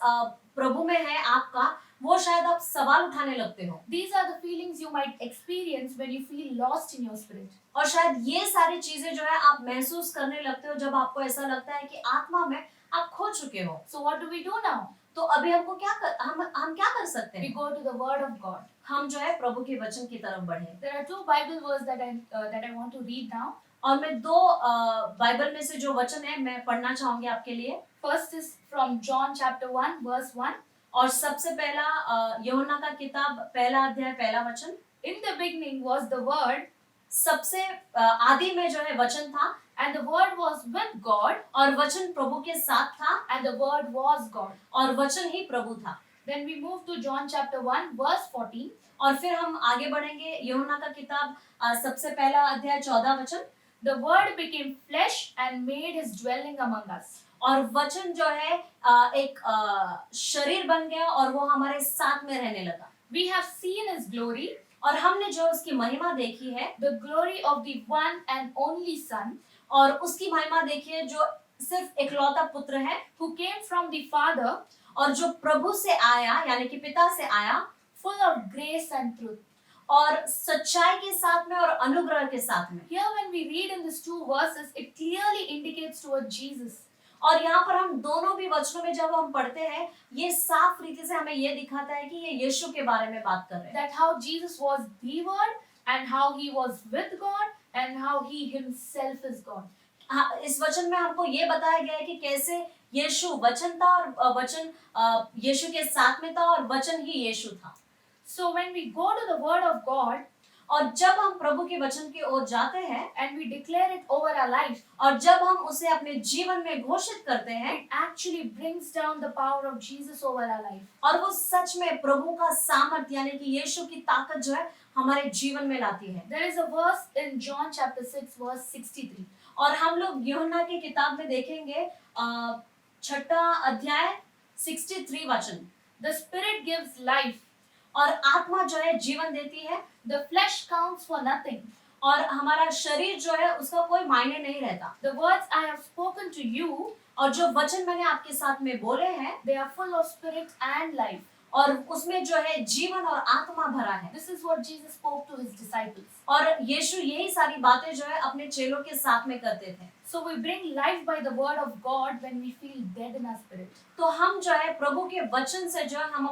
प्रभु में है आपका वो शायद आप सवाल उठाने लगते हो। These are the feelings you might experience when you feel lost in your spirit. और शायद ये सारी चीजें जो है आप महसूस करने लगते हो जब आपको ऐसा लगता है कि आत्मा में आप खो चुके हो। So what do we do now? तो अभी हमको हम क्या कर सकते We हैं? go to the word of God. हम जो है प्रभु के वचन की तरफ बढ़े। There are 2 Bible verses that I want to read now. और मैं 2 बाइबल में से जो वचन है मैं पढ़ना चाहूंगी आपके लिए। First is from John chapter 1 verse 1. और सबसे पहला यूहन्ना का किताब पहला अध्याय पहला वचन। In the beginning was the word, सबसे आदि में जो है वचन था, and the word was with God, और वचन प्रभु के साथ था, and the word was God. और वचन ही प्रभु था। Then we move to John chapter 1 verse 14. और फिर हम आगे बढ़ेंगे यूहन्ना का किताब सबसे पहला अध्याय 14 वचन। The word became flesh and made his dwelling among us. और वचन जो है एक शरीर बन गया और वो हमारे साथ में रहने लगा। We have seen his glory, और हमने जो उसकी महिमा देखी है, the glory of the one and only Son, और उसकी महिमा देखी है जो सिर्फ इकलौता पुत्र है, who came from the Father, और जो प्रभु से आया यानी कि पिता से आया, full of grace and truth. और सच्चाई के साथ में और अनुग्रह के साथ में। Here when we read in these 2 verses, it clearly indicates towards Jesus. और यहाँ पर हम दोनों भी वचनों में जब हम पढ़ते हैं ये साफ रीति से हमें ये दिखाता है कि ये यीशु के बारे में बात कर रहे हैं। That how Jesus was the word and how he was with God and how he himself is God. हाँ, इस वचन में हमको ये बताया गया है कि कैसे यीशु वचन था और वचन यीशु के साथ में था और वचन ही यीशु था। So when we go to the word of God और जब हम प्रभु के वचन की ओर जाते हैं and we declare it over our life, और जब हम उसे अपने जीवन में घोषित करते हैं it actually brings down the power of Jesus over our life. और वो सच में प्रभु का सामर्थ यानी कि यीशु की ताकत जो है हमारे जीवन में लाती है। There is a verse in John chapter 6 verse 63. और हम लोग यूहन्ना की किताब में देखेंगे 6 अध्याय 63 वचन। The Spirit gives life. और आत्मा जो है जीवन देती है The flesh counts for nothing. और हमारा शरीर जो है उसका कोई मायने नहीं रहता। The words I have spoken to you, और जो वचन मैंने आपके साथ में बोले हैं they are full of spirit and life. और उसमें जो है जीवन और आत्मा भरा है। This is what Jesus spoke to his disciples. और यीशु यही सारी बातें जो है अपने चेलों के साथ में करते थे। So we bring life by the word of God when we feel dead in our spirit. तो हम जो है प्रभु के वचन से जो है हम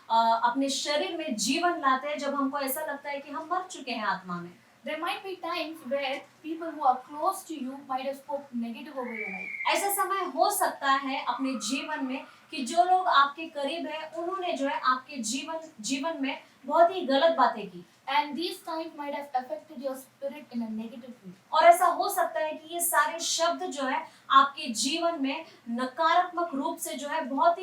अपने शरीर में जीवन लाते हैं जब हमको ऐसा लगता है कि हम मर चुके हैं आत्मा में। There might be times where people who are close to you might have spoken negative over your life. ऐसा समय हो सकता है अपने जीवन में कि जो लोग आपके करीब हैं उन्होंने जो है आपके जीवन में बहुत ही गलत बातें की। And these times might have affected your spirit in a negative way. और ऐसा हो सकता है कि ये सारे शब्द जो है आपके जीवन में नकारात्मक रूप से जो है बहुत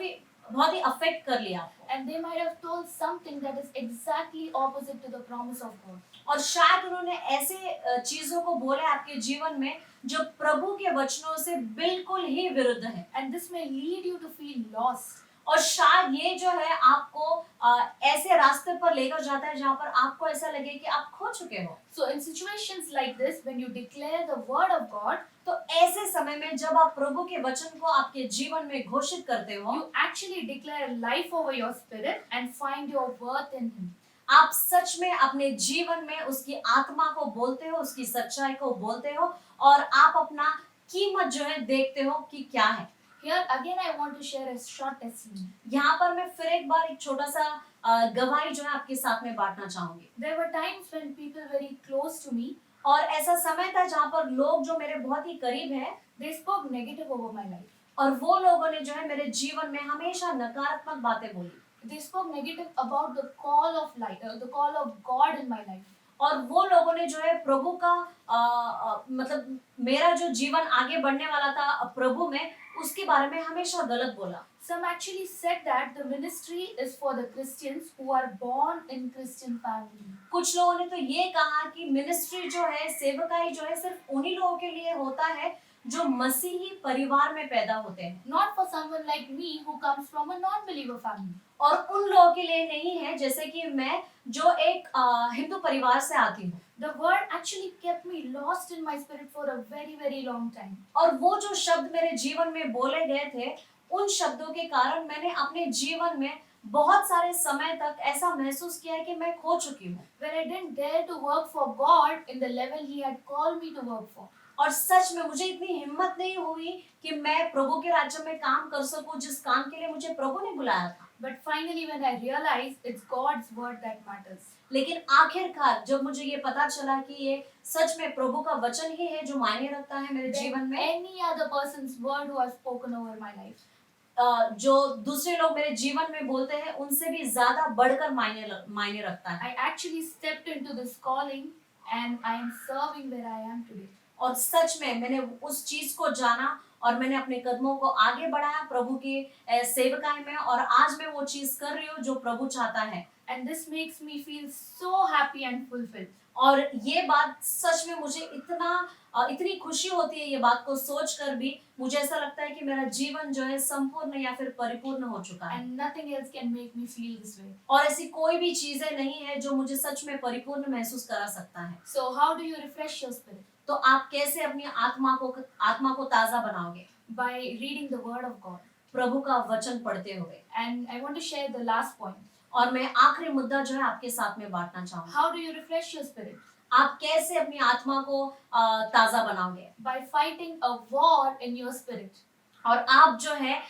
ही अफेक्ट कर लिया आपको। And they might have told something that is exactly opposite to the promise of God. और शायद उन्होंने ऐसे चीजों को बोले आपके जीवन में जो प्रभु के वचनों से बिल्कुल ही विरुद्ध है। And this may lead you to feel lost. और शायद ये जो है आपको ऐसे रास्ते पर लेकर जाता है जहाँ पर आपको ऐसा लगे कि आप खो चुके हो। So in situations like this, when you declare the word of God, तो ऐसे समय में जब आप प्रभु के वचन को आपके जीवन में घोषित करते हो you actually declare life over your spirit and find your worth in Him. आप सच में अपने जीवन में उसकी आत्मा को बोलते हो, उसकी सच्चाई को बोलते हो और आप अपना कीमत जो है देखते हो कि क्या है। Here again I want to share a short testimony. यहाँ पर मैं फिर एक बार एक छोटा सा गवाही जो है आपके साथ में बांटना चाहूंगी। There were times when people very close to me, और ऐसा समय था जहाँ पर लोग जो मेरे बहुत ही करीब हैं they spoke negative over my life. और वो लोगों ने जो है मेरे जीवन में हमेशा नकारात्मक बातें बोली। They spoke negative about the call of life, the call of God in my life. और वो लोगों ने जो है प्रभु का मतलब मेरा जो जीवन आगे बढ़ने वाला था प्रभु में उसके बारे में हमेशा गलत बोला। Some actually said that the ministry is for the Christians who are born in Christian family. कुछ लोगों ने तो ये कहा कि मिनिस्ट्री जो है, सेवकाई जो है सिर्फ उन्हीं लोगों के लिए होता है जो मसीही परिवार में पैदा होते हैं, Not for someone like me who comes from a non-believer family. और उन लोगों के लिए नहीं है जैसे कि मैं जो एक हिंदू परिवार से आती हूँ। The word actually kept me lost in my spirit for a very, very long time. और वो जो शब्द मेरे जीवन में बोले गए थे उन शब्दों के कारण मैंने अपने जीवन में बहुत सारे समय तक ऐसा महसूस किया है कि मैं खो चुकी हूँ। When I didn't dare to work for God in the level He had called me to work for. और सच में मुझे इतनी हिम्मत नहीं हुई कि मैं प्रभु के राज्य में काम कर सकूं जिस काम के लिए मुझे प्रभु ने बुलाया था। But finally when I realized it's God's word that matters. लेकिन आखिरकार जब मुझे ये पता चला कि ये सच में प्रभु का वचन ही है जो मायने रखता है मेरे जीवन Than में, any other person's word who has spoken over my life. जो दूसरे लोग मेरे जीवन में बोलते हैं उनसे भी ज्यादा बढ़कर मायने रखता है। I actually stepped into this calling and I am serving where I am today. और सच में मैंने उस चीज को जाना और मैंने अपने कदमों को आगे बढ़ाया प्रभु की सेवकाई में, और आज मैं वो चीज कर रही हूँ जो प्रभु चाहता है। And this makes me feel so happy and fulfilled. और ये बात सच में मुझे इतनी खुशी होती है ये बात को सोचकर भी, मुझे ऐसा लगता है कि मेरा जीवन जो है संपूर्ण या फिर परिपूर्ण हो चुका है And nothing else can make me feel this way. और ऐसी कोई भी चीजें नहीं है जो मुझे सच में परिपूर्ण महसूस करा सकता है। So how do you refresh your spirit? तो आप कैसे अपनी आत्मा को ताजा बनाओगे? By reading the word of God. प्रभु का वचन पढ़ते हुए। And I want to share the last point. और मैं आखिरी मुद्दा जो है आपके साथ में बांटना चाहूंगी। How do you refresh your spirit? आप कैसे अपनी आत्मा को ताजा बनाओगे? By fighting a war in your spirit. और आप जो है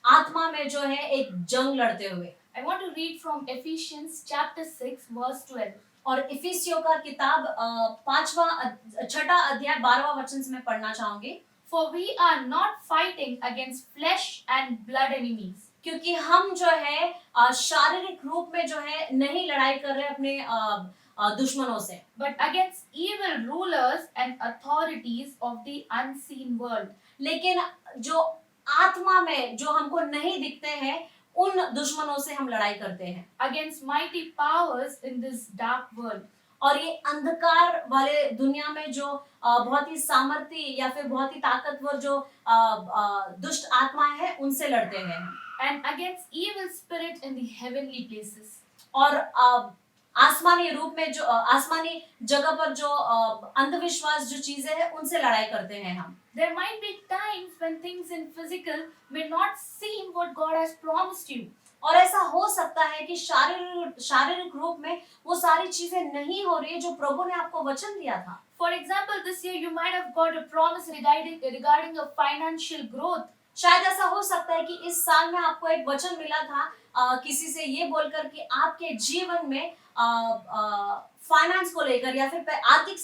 आत्मा में जो है एक जंग लड़ते हुए। I want to read from Ephesians chapter 6 verse 12. और इफिसियों का किताब 6वां अध्याय 12वां वचन से मैं पढ़ना चाहूंगी। For we are not fighting against flesh and blood enemies, क्योंकि हम जो है शारीरिक रूप में जो है नहीं लड़ाई कर रहे अपने दुश्मनों से, but against evil rulers and authorities of the unseen world. लेकिन जो आत्मा में जो हमको नहीं दिखते हैं उन दुश्मनों से हम लड़ाई करते हैं, Against mighty powers in this dark world. और ये अंधकार वाले दुनिया में जो बहुत ही सामर्थी या फिर बहुत ही ताकतवर जो दुष्ट आत्माएं हैं उनसे लड़ते हैं, And against evil spirit in the heavenly places. और आसमानी रूप में जो आसमानी जगह पर जो अंधविश्वास जो चीजें हैं उनसे लड़ाई करते हैं हम। There might be times when things in physical may not seem what God has promised you. और ऐसा हो सकता है कि शारीरिक रूप में वो सारी चीजें नहीं हो रही है जो प्रभु ने आपको वचन दिया था। For example, this year you might have got a promise regarding a financial growth. शायद ऐसा हो सकता है कि इस साल में आपको एक वचन मिला था किसी से ये बोलकर कि आपके जीवन में फाइनेंस को लेकर या फिर आर्थिक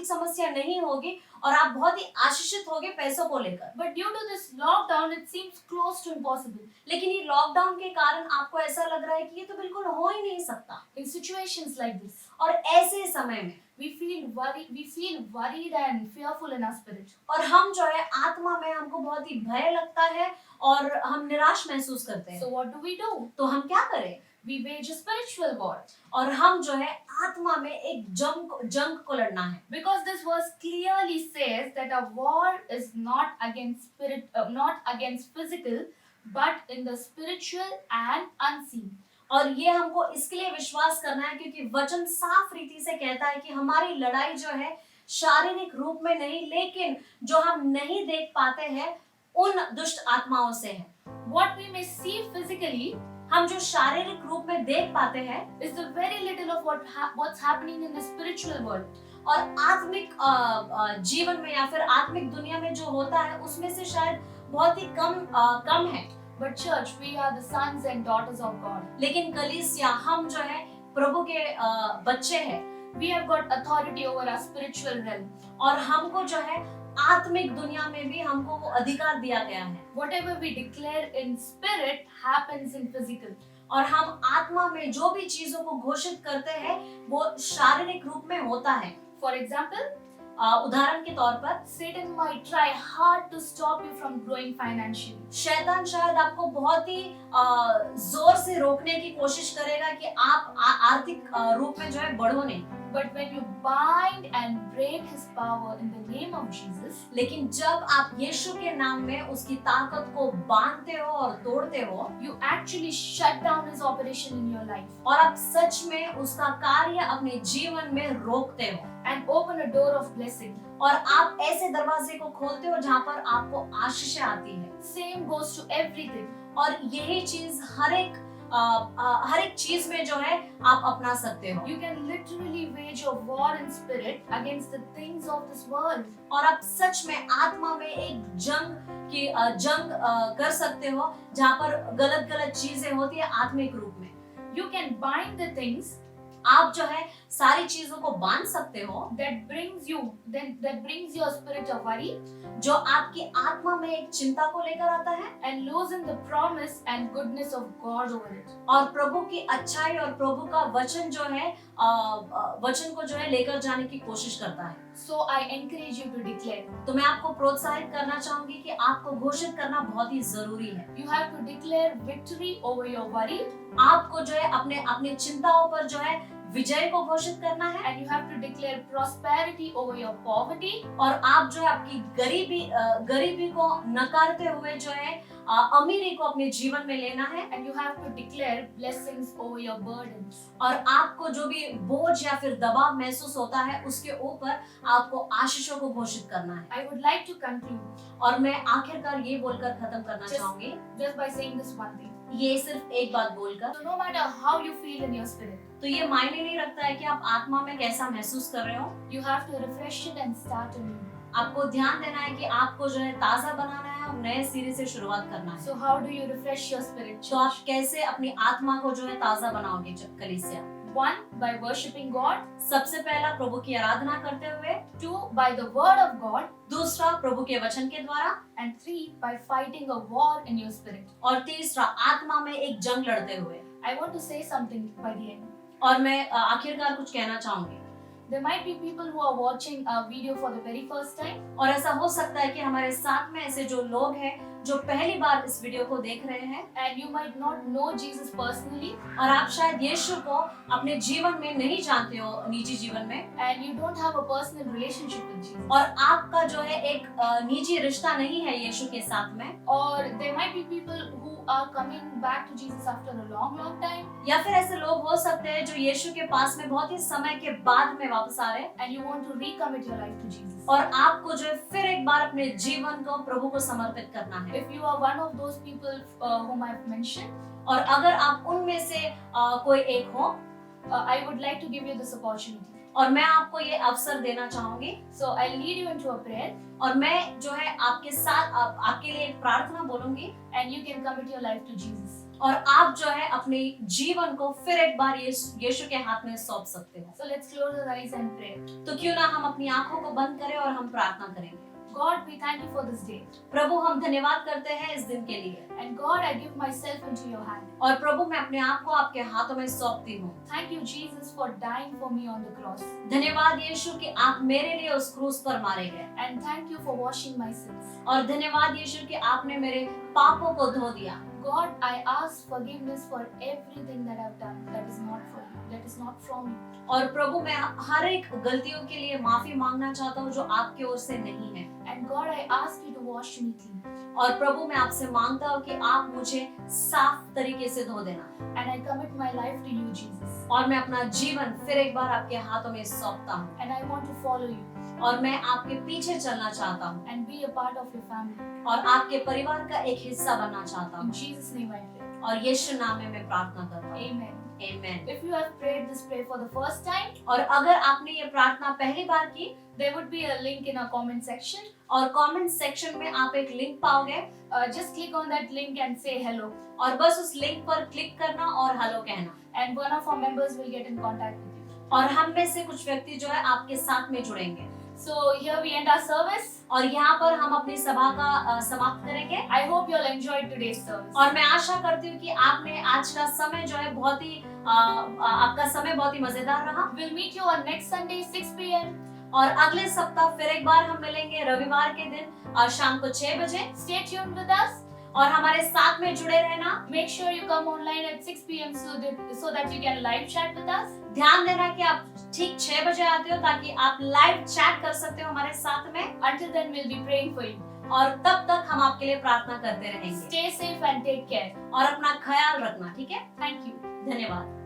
समस्या नहीं होगी और आप बहुत ही आशीषित होगे पैसों को लेकर। But due to this lockdown, it seems close to impossible. लेकिन ये लॉकडाउन के कारण आपको ऐसा लग रहा है कि ये तो बिल्कुल हो ही नहीं सकता। In situations like this, और ऐसे समय में we feel worried and fearful in our spirit. और हम जो है आत्मा में हमको बहुत ही भय लगता है और हम निराश महसूस करते हैं। So what do we do? तो हम क्या करें? We wage a spiritual war. और हम जो है आत्मा में एक जंग को लड़ना है। Because this verse clearly says that a war is not against physical, but in the spiritual and unseen. और ये हमको इसके लिए विश्वास करना है क्योंकि वचन साफ रीति से कहता है कि हमारी लड़ाई जो है शारीरिक रूप में नहीं लेकिन जो हम नहीं देख पाते हैं उन दुष्ट आत्माओं से है। What we may see physically हम जो शारीरिक रूप में देख पाते हैं is the very little of what's happening in the spiritual world. और आत्मिक जीवन में या फिर आत्मिक दुनिया में जो होता है उसमें से शायद बहुत ही कम है। But church, we are the sons and daughters of God. लेकिन कलीसिया हम जो है प्रभु के बच्चे हैं। We have got authority over our spiritual realm. और हमको जो है आत्मिक दुनिया में भी हमको वो अधिकार दिया गया है। Whatever we declare in spirit happens in physical. और हम आत्मा में जो भी चीजों को घोषित करते हैं वो शारीरिक रूप में होता है। For example, उदाहरण के तौर पर Satan might try hard to stop you from growing financially. शैतान शायद आपको बहुत ही जोर से रोकने की कोशिश करेगा कि आप आर्थिक रूप में जो है बढ़ो नहीं। But when you bind and break his power in the name of Jesus, लेकिन जब आप यीशु के नाम में उसकी ताकत को बांधते हो और तोड़ते हो, you actually shut down his operation in your life और आप सच में उसका कार्य अपने जीवन में रोकते हो and open a door of blessing. और आप ऐसे दरवाजे को खोलते हो जहाँ पर आपको आशीष आती है। Same goes to everything. और यही चीज हर एक चीज में जो है आप अपना सकते हो। You can literally wage a war in spirit against the things of this world. और आप सच में आत्मा में एक जंग कर सकते हो जहाँ पर गलत चीजें होती है आत्मिक रूप में। You can bind the things आप जो है सारी चीजों को बांध सकते हो that brings your spirit of worry जो आपकी आत्मा में एक चिंता को लेकर आता है and loosen the promise and goodness of God over it. और प्रभु की अच्छाई और प्रभु का वचन जो है वचन को जो है लेकर जाने की कोशिश करता है। So I encourage you to declare. तो मैं आपको प्रोत्साहित करना चाहूंगी कि आपको घोषित करना बहुत ही जरूरी है। You have to declare victory over your worry आपको जो है अपने चिंताओं पर जो है विजय को घोषित करना है and you have to declare prosperity over your poverty और आप जो है आपकी गरीबी को नकारते हुए जो है अमीरी को अपने जीवन में लेना है and you have to declare blessings over your burdens. और आपको जो भी बोझ या फिर दबाव महसूस होता है उसके ऊपर आपको आशीषों को घोषित करना है। I would like to conclude और मैं आखिरकार ये बोलकर खत्म करना चाहूंगी just by saying this one thing. ये सिर्फ एक बात बोलकर, So no matter how you feel in your spirit, तो ये मायने नहीं रखता है कि आप आत्मा में कैसा महसूस कर रहे हो, you have to refresh it and start anew. आपको ध्यान देना है कि आपको जो है ताजा बनाना है और नए सिरे से शुरुआत करना है। So how do you refresh your spirit? तो आप कैसे अपनी आत्मा को जो है ताजा बनाओगे कलीसिया? 1. By worshipping God. सबसे पहला प्रभु की आराधना करते हुए, 2. By the word of God. दूसरा प्रभु के वचन के द्वारा, And 3. By fighting a war in your spirit. और तीसरा आत्मा में एक जंग लड़ते हुए। I want to say something by the end. और मैं आखिरकार कुछ कहना चाहूंगी। There might be people who are watching a video for the very first time. और ऐसा हो सकता है कि हमारे साथ में ऐसे जो लोग हैं जो पहली बार इस वीडियो को देख रहे हैं, And you might not know Jesus personally. और आप शायद यीशु को अपने जीवन में नहीं जानते हो, निजी जीवन में, And you don't have a personal relationship with Jesus. और आपका जो है एक निजी रिश्ता नहीं है यीशु के साथ में, Or there might be people who are coming back to Jesus after a long time. या फिर ऐसे लोग हो सकते हैं जो यीशु के पास में बहुत ही समय के बाद में वापस आ रहे हैं, And you want to recommit your life to Jesus. और आपको जो है फिर एक बार अपने जीवन को प्रभु को समर्पित करना है। If you are one of those people whom I've mentioned, और अगर आप उनमें से कोई एक हो, I would like to give you this opportunity. और मैं आपको ये अवसर देना चाहूंगी, So I'll lead you into a prayer, और मैं जो है आपके साथ आपके लिए एक प्रार्थना बोलूंगी, and you can commit your life to Jesus. और आप जो है अपने जीवन को फिर एक बार यीशु के हाथ में सौंप सकते हो। So let's close our eyes and pray. तो क्यों ना हम अपनी आंखों को बंद करें और हम प्रार्थना करेंगे। God, we thank you for this day. प्रभु, हम धन्यवाद करते हैं इस दिन के लिए, And God, I give myself into your hand. और प्रभु मैं अपने आप को आपके हाथों में सौंपती हूँ। Thank you, Jesus, for dying for me on the cross. धन्यवाद यीशु कि आप मेरे लिए उस क्रूस पर मारे गए, And thank you for washing my sins. और धन्यवाद यीशु कि आपने मेरे पापों को धो दिया। God, I ask forgiveness for everything that I've done that is not for you, that is not from you. और प्रभु मैं हर एक गलतियों के लिए माफी मांगना चाहता हूँ जो आपकी ओर से नहीं है। And God, I ask you to wash me clean. और प्रभु मैं आपसे मांगता हूँ कि आप मुझे साफ तरीके से धो देना, And I commit my life to you, Jesus. और मैं अपना जीवन फिर एक बार आपके हाथों में सौंपता हूँ, And I want to follow you और मैं आपके पीछे चलना चाहता हूँ, and be a part of your family. और आपके परिवार का एक हिस्सा बनना चाहता In हूँ, Jesus' name I pray. और यीशु नाम में मैं प्रार्थना करता हूँ। Amen. आमीन। If you have prayed this prayer for the first time, और अगर आपने ये प्रार्थना पहली बार की, there would be a link in our comment section. और कमेंट सेक्शन में आप एक लिंक पाओगे, Just click on that link and say hello. और बस उस लिंक पर क्लिक करना और हेलो कहना, And one of our members will get in contact with you. और हम में से कुछ व्यक्ति जो है आपके साथ में जुड़ेंगे। So here we end our service. और यहाँ पर हम अपनी सभा का समाप्त करेंगे। I hope you all enjoyed today's service. और मैं आशा करती हूँ कि आपने आज का समय जो है बहुत ही आपका समय बहुत ही मजेदार रहा। We'll meet you on next Sunday 6 p.m. और अगले सप्ताह फिर एक बार हम मिलेंगे रविवार के दिन शाम को 6 बजे। Stay tuned with us. और हमारे साथ में जुड़े रहना। Make sure you come online at 6 p.m. so that you can live chat with us. ध्यान देना कि आप ठीक 6 बजे आते हो ताकि आप लाइव चैट कर सकते हो हमारे साथ में। Until then, we'll be praying for you. और तब तक हम आपके लिए प्रार्थना करते रहेंगे। Stay safe and take care. और अपना ख्याल रखना, ठीक है? Thank you. धन्यवाद।